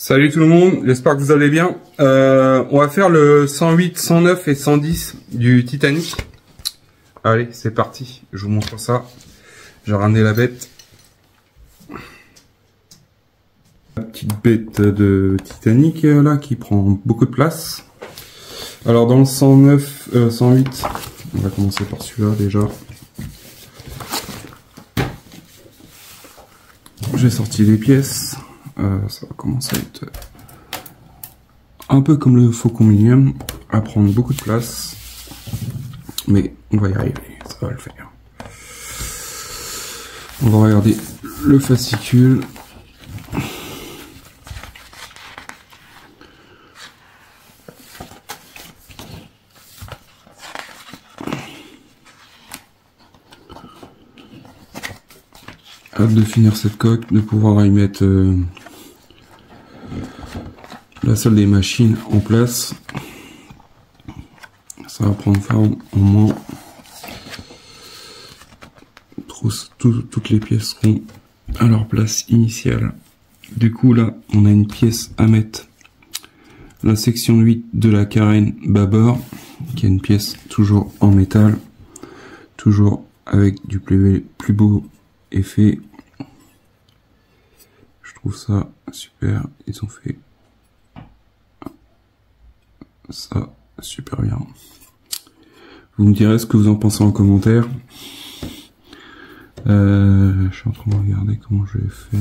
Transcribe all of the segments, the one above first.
Salut tout le monde, j'espère que vous allez bien. On va faire le 108, 109 et 110 du Titanic. Allez, c'est parti, je vous montre ça. J'ai ramené la bête. La petite bête de Titanic là qui prend beaucoup de place. Alors dans le 109, 108, on va commencer par celui-là déjà. J'ai sorti les pièces. Ça va commencer à être un peu comme le Faucon Millenium, à prendre beaucoup de place, mais on va y arriver, ça va le faire. On va regarder le fascicule. Hâte de finir cette coque, de pouvoir y mettre la salle des machines en place. Ça va prendre forme au moins. Toutes les pièces seront à leur place initiale. Du coup là on a une pièce à mettre, la section 8 de la carène bâbord, qui est une pièce toujours en métal, toujours avec du plus beau effet. Je trouve ça super, ils ont fait ça super bien. Vous me direz ce que vous en pensez en commentaire. Je suis en train de regarder comment je vais faire.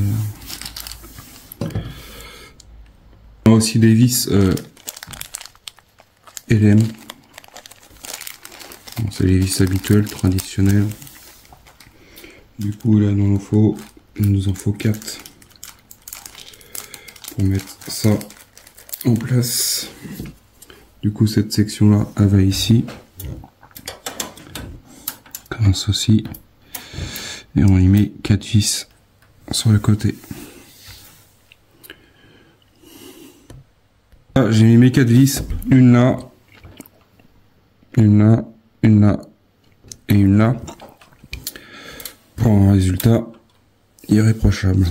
On a aussi des vis LM. Bon, c'est les vis habituelles, traditionnelles. Du coup là il nous en faut 4 pour mettre ça en place. Du coup cette section là elle va ici, comme ceci, et on y met 4 vis sur le côté. Là j'ai mis mes 4 vis, une là, une là, une là et une là, pour un résultat irréprochable.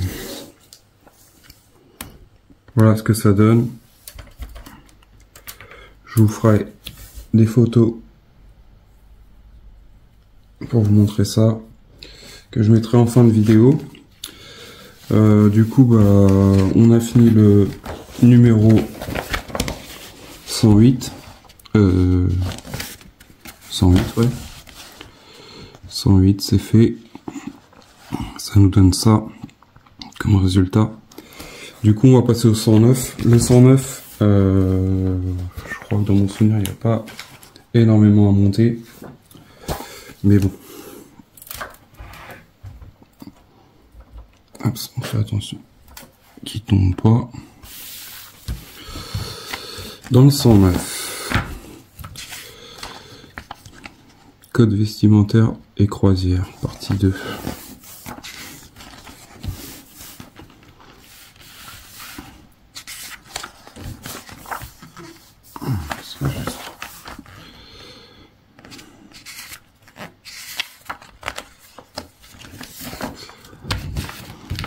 Voilà ce que ça donne. Je vous ferai des photos pour vous montrer ça, que je mettrai en fin de vidéo. Du coup bah on a fini le numéro 108, 108 ouais, 108 c'est fait. Ça nous donne ça comme résultat. Du coup on va passer au 109. Le 109 je crois que dans mon souvenir il n'y a pas énormément à monter, mais bon, hop, on fait attention qu'il tombe pas. Dans le 109, code vestimentaire et croisière, partie 2.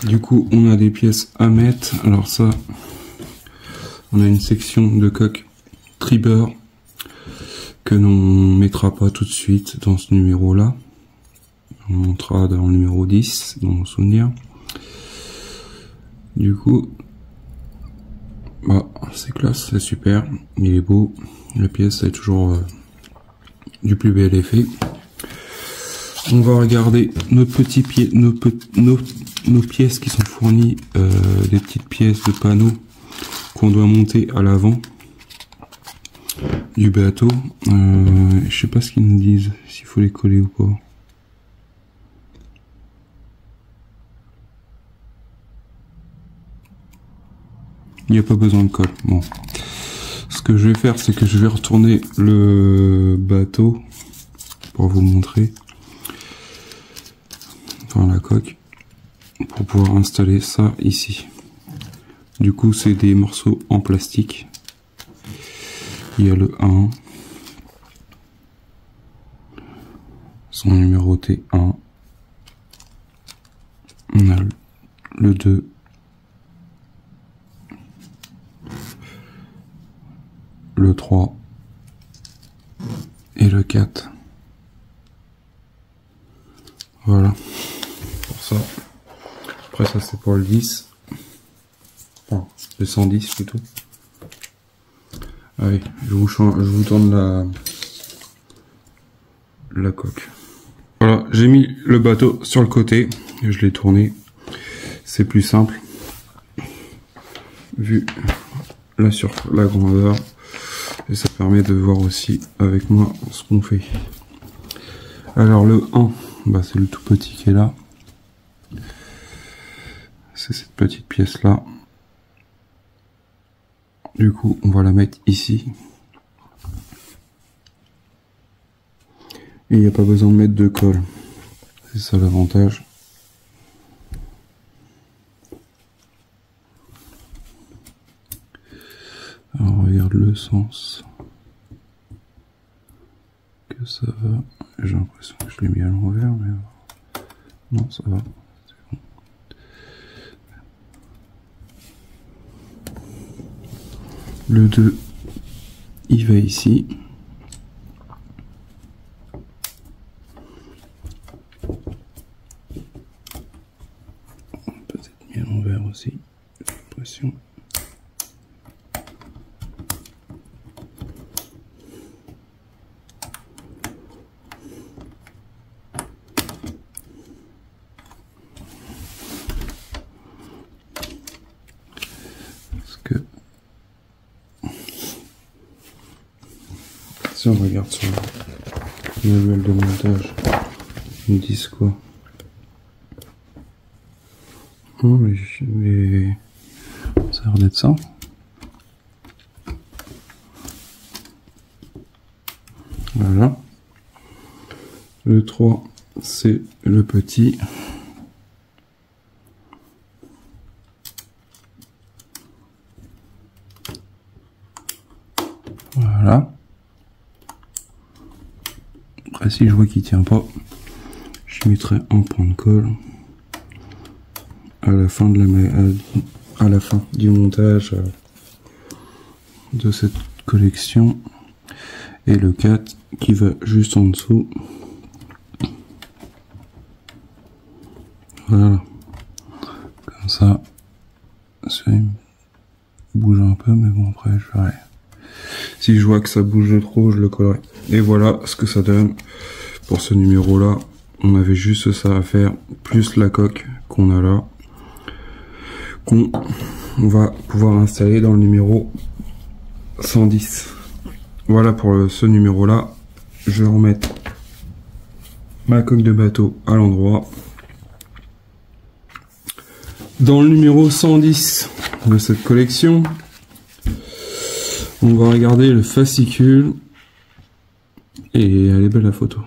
Du coup, on a des pièces à mettre. Alors ça, on a une section de coque tribord que l'on mettra pas tout de suite dans ce numéro-là. On montrera dans le numéro 10, dans mon souvenir. Du coup, bah, c'est classe, c'est super. Il est beau. La pièce est toujours du plus bel effet. On va regarder nos petits pieds, nos pièces qui sont fournies, des petites pièces de panneaux qu'on doit monter à l'avant du bateau. Je sais pas ce qu'ils nous disent, s'il faut les coller ou pas. Il n'y a pas besoin de colle. Bon, ce que je vais faire, c'est que je vais retourner le bateau pour vous montrer. Enfin, la coque, pour pouvoir installer ça ici. Du coup c'est des morceaux en plastique. Il y a le 1, sont numérotés 1, on a le 2, le 3 et le 4. Voilà, pour ça. Après ça c'est pour le 10. Enfin, le 110 plutôt. Allez, je vous tourne la coque. Voilà, j'ai mis le bateau sur le côté, je l'ai tourné. C'est plus simple, vu la grandeur, et ça permet de voir aussi avec moi ce qu'on fait. Alors le 1, bah c'est le tout petit qui est là. C'est cette petite pièce là. Du coup, on va la mettre ici. Et il n'y a pas besoin de mettre de colle. C'est ça l'avantage. Alors, on regarde le sens que ça va. J'ai l'impression que je l'ai mis à l'envers, mais non, ça va. C'est bon. Le 2, il va ici. Peut-être mis à l'envers aussi, j'ai l'impression. Si on regarde sur le manuel de montage, ils me disent quoi? Oh, mais ça a l'air d'être ça. Voilà. Le 3, c'est le petit. Voilà. Après, si je vois qu'il tient pas, je mettrai un point de colle à la fin du montage de cette collection, et le 4 qui va juste en dessous. Voilà, comme ça bouge un peu, mais bon, après je verrai. Si je vois que ça bouge trop, je le collerai. Et voilà ce que ça donne pour ce numéro là. On avait juste ça à faire, plus la coque qu'on a là, qu'on va pouvoir installer dans le numéro 110. Voilà pour ce numéro là. Je vais remettre ma coque de bateau à l'endroit. Dans le numéro 110 de cette collection, on va regarder le fascicule, et elle est belle la photo.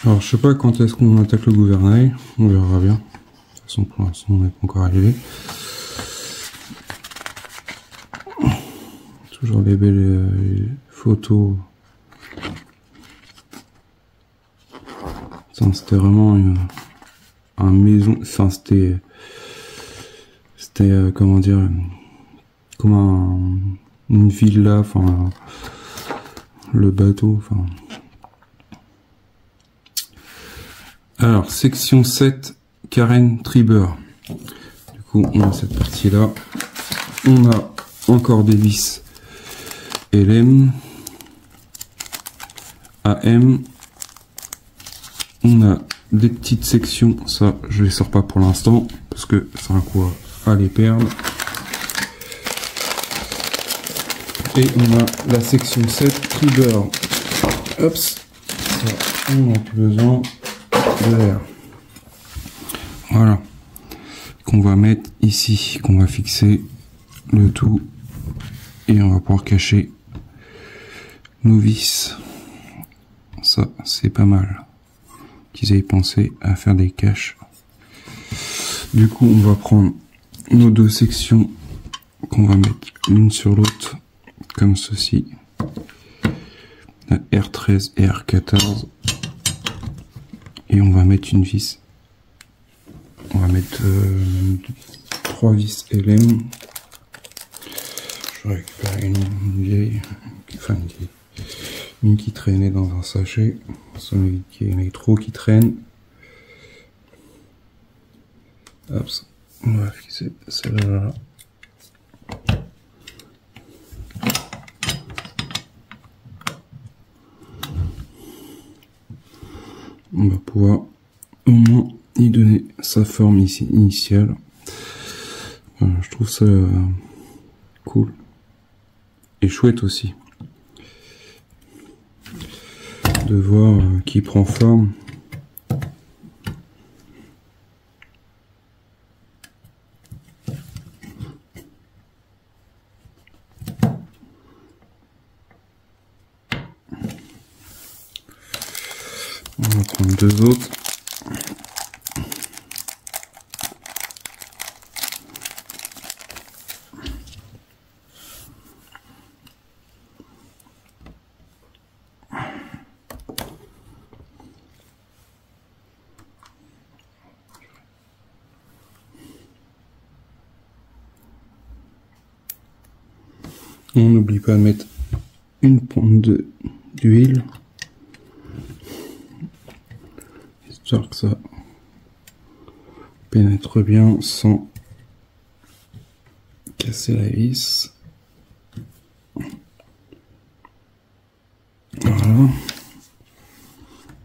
Alors je sais pas quand est-ce qu'on attaque le gouvernail, on verra bien. De toute façon pour l'instant on n'est pas encore arrivé. Toujours des belles photos. C'était vraiment un maison, enfin c'était comment dire, comme une villa, enfin le bateau, enfin. Alors section 7, Karen Triber. Du coup on a cette partie là, on a encore des vis LM, AM. On a des petites sections, ça je les sors pas pour l'instant parce que c'est un coup à les perdre. Et on a la section 7 Triber. Hop, ça on n'a plus besoin de l'air. Voilà, qu'on va mettre ici, qu'on va fixer le tout, et on va pouvoir cacher nos vis. Ça c'est pas mal qu'ils aient pensé à faire des caches. Du coup on va prendre nos deux sections qu'on va mettre l'une sur l'autre comme ceci, la R13 et R14, et on va mettre une vis On va mettre 3 vis LM. Je récupère une vieille, enfin une qui traînait dans un sachet. Son électro qui traîne. Hop, on va fixer celle-là. On va pouvoir au moins y donner sa forme ici initiale. Voilà, je trouve ça cool et chouette aussi de voir qu'il prend forme. On va prendre 2 autres. On n'oublie pas de mettre une pointe d'huile, histoire que ça pénètre bien sans casser la vis. Voilà.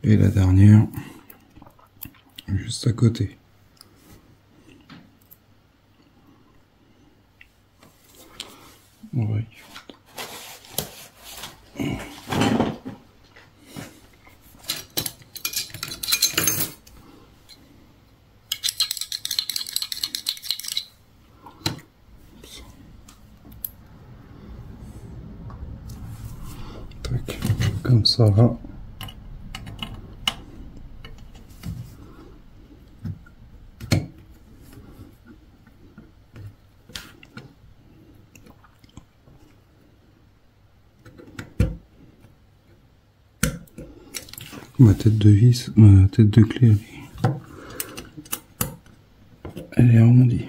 Et la dernière, juste à côté. Ouais. Tac, comme ça va. Ma tête de vis, ma tête de clé, elle est arrondie.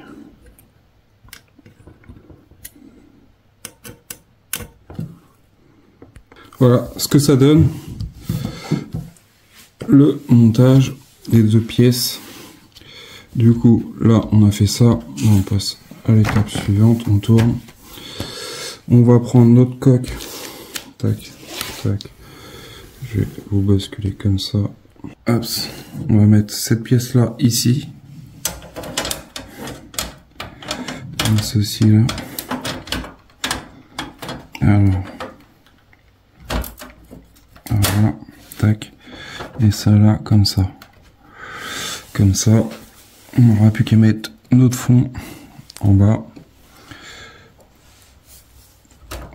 Voilà ce que ça donne, le montage des 2 pièces. Du coup, là, on a fait ça. On passe à l'étape suivante. On tourne. On va prendre notre coque. Tac, tac. Je vais vous basculer comme ça. Hop. On va mettre cette pièce-là ici. Comme ceci là. Alors. Voilà. Tac. Et ça là, comme ça. Comme ça. On n'aura plus qu'à mettre notre fond en bas.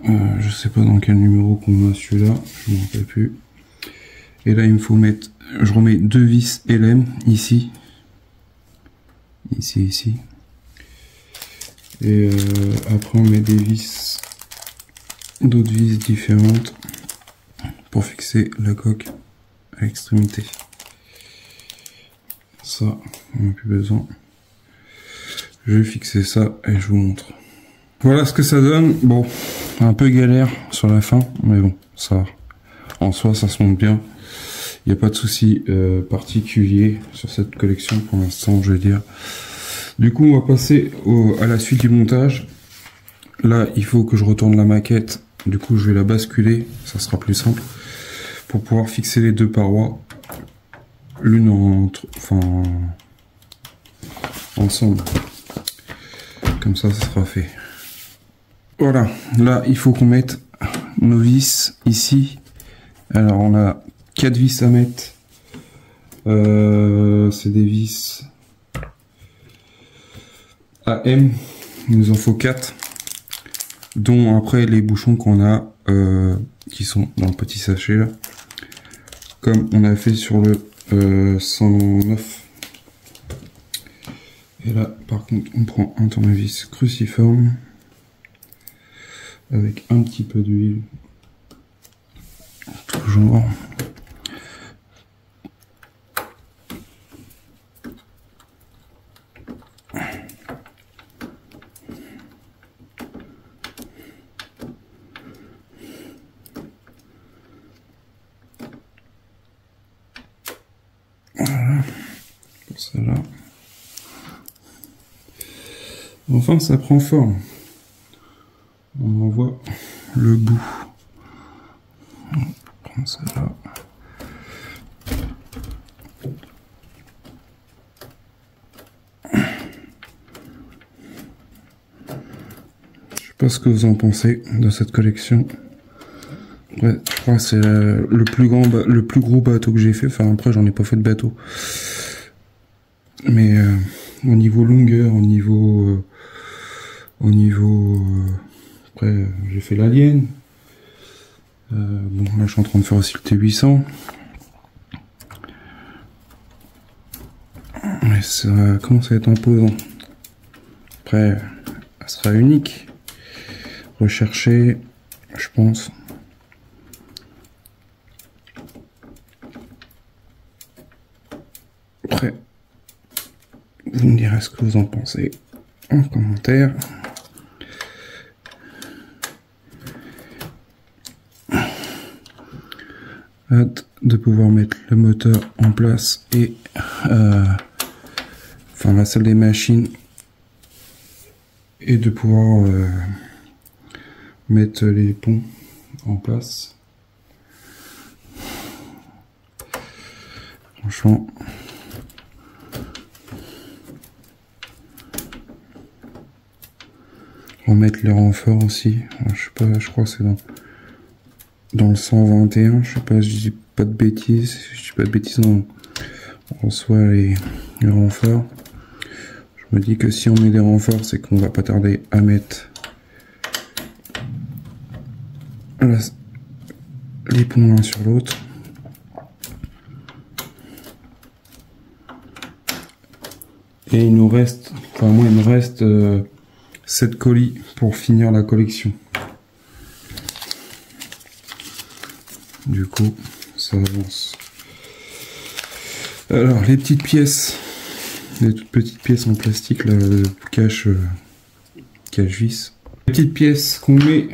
Je sais pas dans quel numéro qu'on a celui-là, je m'en rappelle plus. Et là il me faut mettre, je remets 2 vis LM ici, ici. Et après on met des vis, d'autres vis différentes pour fixer la coque à l'extrémité. Ça, on n'a plus besoin. Je vais fixer ça et je vous montre. Voilà ce que ça donne. Bon, un peu galère sur la fin, mais bon, ça, en soi, ça se monte bien. Il n'y a pas de souci particulier sur cette collection pour l'instant, je vais dire. Du coup, on va passer à la suite du montage. Là, il faut que je retourne la maquette. Du coup, je vais la basculer, ça sera plus simple, pour pouvoir fixer les 2 parois, l'une ensemble. Comme ça sera fait. Voilà, là il faut qu'on mette nos vis ici. Alors on a 4 vis à mettre. C'est des vis AM. Il nous en faut 4. Dont après les bouchons qu'on a qui sont dans le petit sachet là. Comme on a fait sur le 109. Et là par contre on prend un tournevis cruciforme. Avec un petit peu d'huile, toujours. celle-là. Enfin, ça prend forme. On en voit le bout. On prend celle-là. Je sais pas ce que vous en pensez de cette collection. Ouais, je crois que c'est le plus gros bateau que j'ai fait. Enfin, après, j'en ai pas fait de bateau. Mais au niveau longueur, au niveau après, j'ai fait l'Alien. Bon, là, je suis en train de faire aussi le T800. Mais ça commence à être imposant. Après, elle sera unique. Recherchée, je pense. Après, vous me direz ce que vous en pensez en commentaire. Hâte de pouvoir mettre le moteur en place et enfin la salle des machines et de pouvoir mettre les ponts en place. Franchement, remettre les renforts aussi. Je sais pas, je crois que c'est dans le 121, je sais pas, je dis pas de bêtises, on reçoit les renforts. Je me dis que si on met des renforts, c'est qu'on va pas tarder à mettre les ponts l'un sur l'autre. Et il nous reste, enfin moi il me reste 7 colis pour finir la collection. Du coup, ça avance. Alors, les petites pièces, les toutes petites pièces en plastique, là, cache-vis. Les petites pièces qu'on met,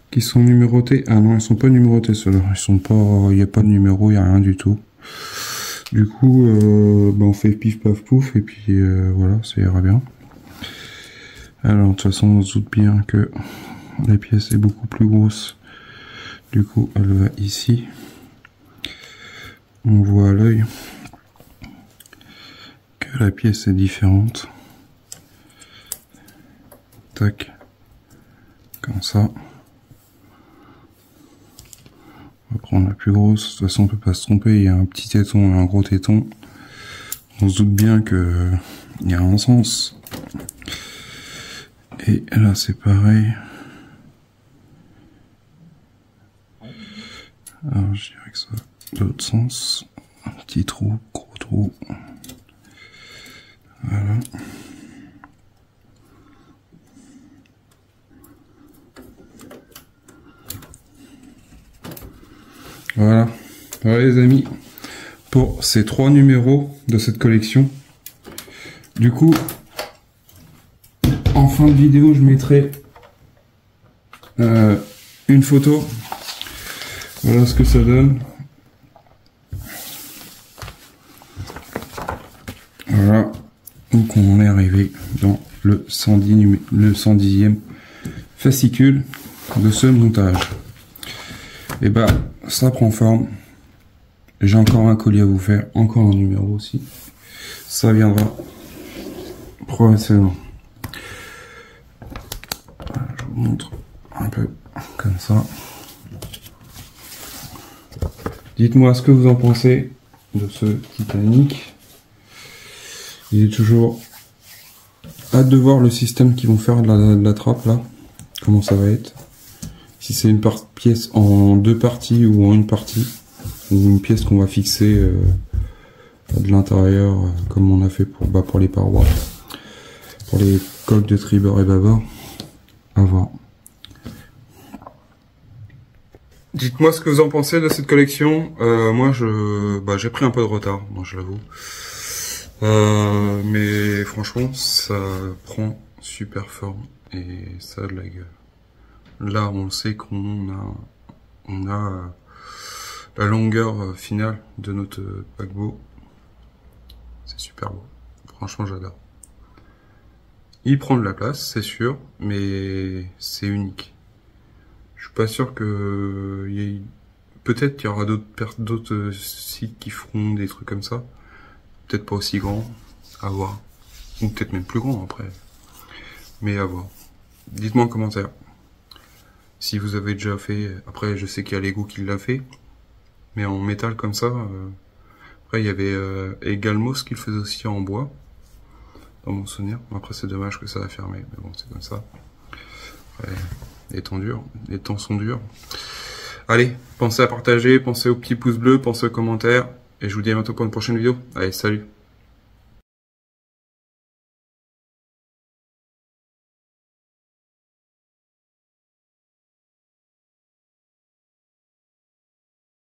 qui sont numérotées. Ah non, elles sont pas numérotées, ceux-là. Ils sont pas, il n'y a pas de numéro, il n'y a rien du tout. Du coup, on fait pif paf pouf, et puis voilà, ça ira bien. Alors, de toute façon, on se doute bien que la pièce est beaucoup plus grosse. Du coup, elle va ici. On voit à l'œil que la pièce est différente. Tac. Comme ça. On va prendre la plus grosse. De toute façon, on peut pas se tromper. Il y a un petit téton et un gros téton. On se doute bien que il y a un sens. Et là, c'est pareil. Alors, je dirais que ça va dans l'autre sens. Un petit trou, gros trou. Voilà. Voilà. Voilà les amis, pour ces 3 numéros de cette collection. Du coup, en fin de vidéo, je mettrai une photo. Voilà ce que ça donne. Voilà. Donc on est arrivé dans le 110e fascicule de ce montage. Et bah ça prend forme. J'ai encore un colis à vous faire, encore un numéro aussi. Ça viendra progressivement. Voilà, je vous montre un peu comme ça. Dites-moi ce que vous en pensez de ce Titanic. Il est toujours hâte de voir le système qu'ils vont faire de la trappe là. Comment ça va être. Si c'est une pièce en 2 parties ou en une partie. Ou une pièce qu'on va fixer de l'intérieur comme on a fait pour les parois. Pour les coques de tribord et bâbord. À voir. Dites-moi ce que vous en pensez de cette collection. Moi, j'ai pris un peu de retard, moi je l'avoue. Mais franchement, ça prend super forme et ça a de la gueule. Là, on sait qu'on a la longueur finale de notre paquebot. c'est super beau. Franchement, j'adore. Il prend de la place, c'est sûr, mais c'est unique. Je suis pas sûr que... Peut-être qu'il y aura d'autres sites qui feront des trucs comme ça. Peut-être pas aussi grands, à voir. Ou peut-être même plus grands après. Mais à voir. Dites-moi en commentaire. Si vous avez déjà fait... Après, je sais qu'il y a Lego qui l'a fait. Mais en métal comme ça... Après, il y avait Egalmos qui le faisait aussi en bois. Dans mon souvenir. Après, c'est dommage que ça a fermé. Mais bon, c'est comme ça. Ouais, les temps sont durs. Allez, pensez à partager, pensez aux petits pouces bleus, pensez aux commentaires. Et je vous dis à bientôt pour une prochaine vidéo. Allez, salut!